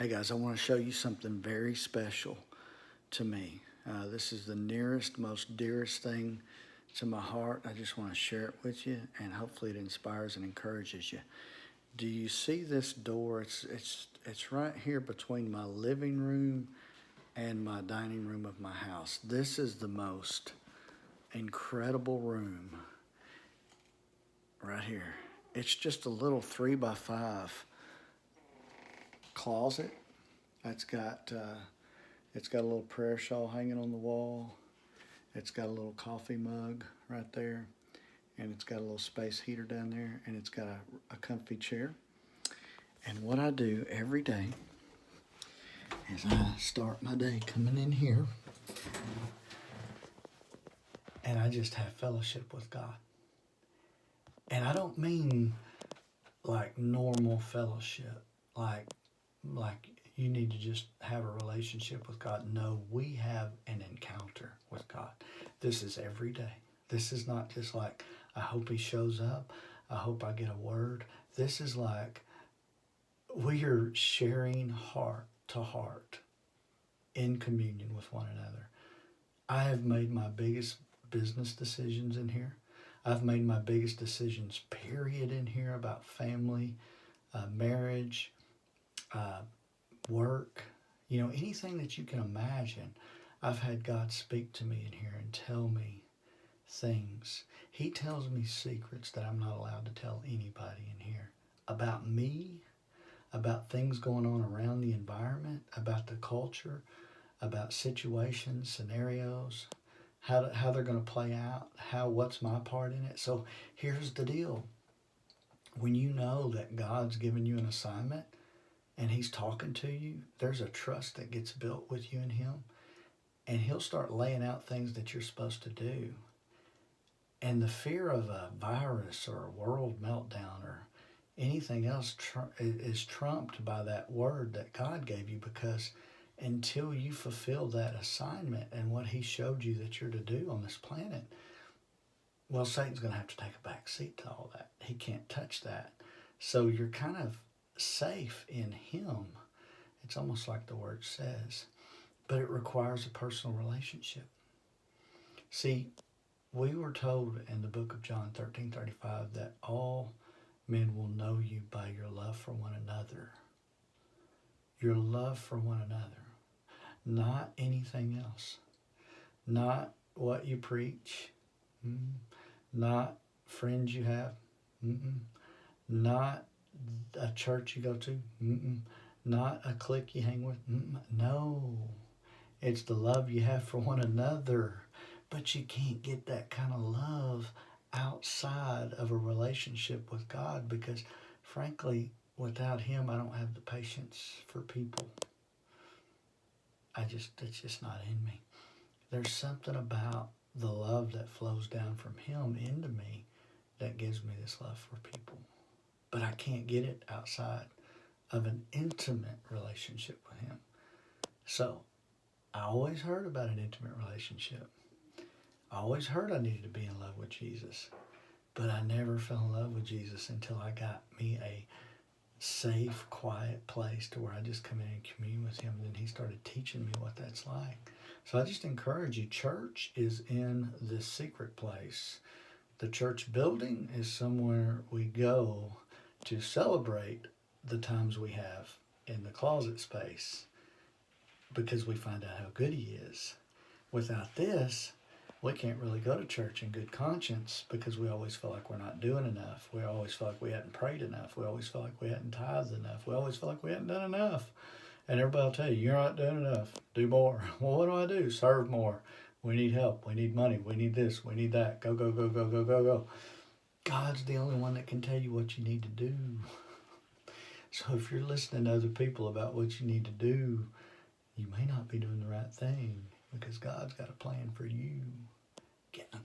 Hey guys, I want to show you something very special to me. This is the nearest, most dearest thing to my heart. I just want to share it with you, and hopefully it inspires and encourages you. Do you see this door? It's right here between my living room and my dining room of my house. This is the most incredible room right here. It's just a little 3x5 closet. It's got it's got a little prayer shawl hanging on the wall. It's got a little coffee mug right there, and it's got a little space heater down there, and it's got a comfy chair. And what I do every day is I start my day coming in here, and I just have fellowship with God. And I don't mean like normal fellowship, like you need to just have a relationship with God. No, we have an encounter with God. This is every day. This is not just like, I hope he shows up. I hope I get a word. This is like we are sharing heart to heart in communion with one another. I have made my biggest business decisions in here. I've made my biggest decisions, period, in here about family, marriage, work, anything that you can imagine. I've had God speak to me in here and tell me things. He tells me secrets that I'm not allowed to tell anybody in here about me, about things going on around the environment, about the culture, about situations, scenarios, how they're going to play out, what's my part in it. So here's the deal. When you know that God's given you an assignment and he's talking to you, there's a trust that gets built with you and him, and he'll start laying out things that you're supposed to do. And the fear of a virus or a world meltdown or anything else is trumped by that word that God gave you, because until you fulfill that assignment and what he showed you that you're to do on this planet, well, Satan's going to have to take a back seat to all that. He can't touch that. So you're kind of safe in him. It's almost like the word says, but it requires a personal relationship. See, we were told in the book of John 13:35 that all men will know you by your love for one another. Your love for one another. Not anything else. Not what you preach. Not friends you have. Not a church you go to. Not a clique you hang with. No. It's the love you have for one another. But you can't get that kind of love outside of a relationship with God, because frankly, without him, I don't have the patience for people. It's just not in me. There's something about the love that flows down from him into me that gives me this love for people. But I can't get it outside of an intimate relationship with him. So I always heard about an intimate relationship. I always heard I needed to be in love with Jesus, but I never fell in love with Jesus until I got me a safe, quiet place to where I just come in and commune with him. And then he started teaching me what that's like. So I just encourage you, church is in this secret place. The church building is somewhere we go to celebrate the times we have in the closet space, because we find out how good he is. Without this, we can't really go to church in good conscience, because we always feel like we're not doing enough. We always feel like we hadn't prayed enough. We always feel like we hadn't tithed enough. We always feel like we hadn't done enough. And everybody will tell you, you're not doing enough. Do more. Well, what do? Serve more. We need help. We need money. We need this. We need that. Go, go, go, go, go, go, go. God's the only one that can tell you what you need to do. So if you're listening to other people about what you need to do, you may not be doing the right thing, because God's got a plan for you. Get in a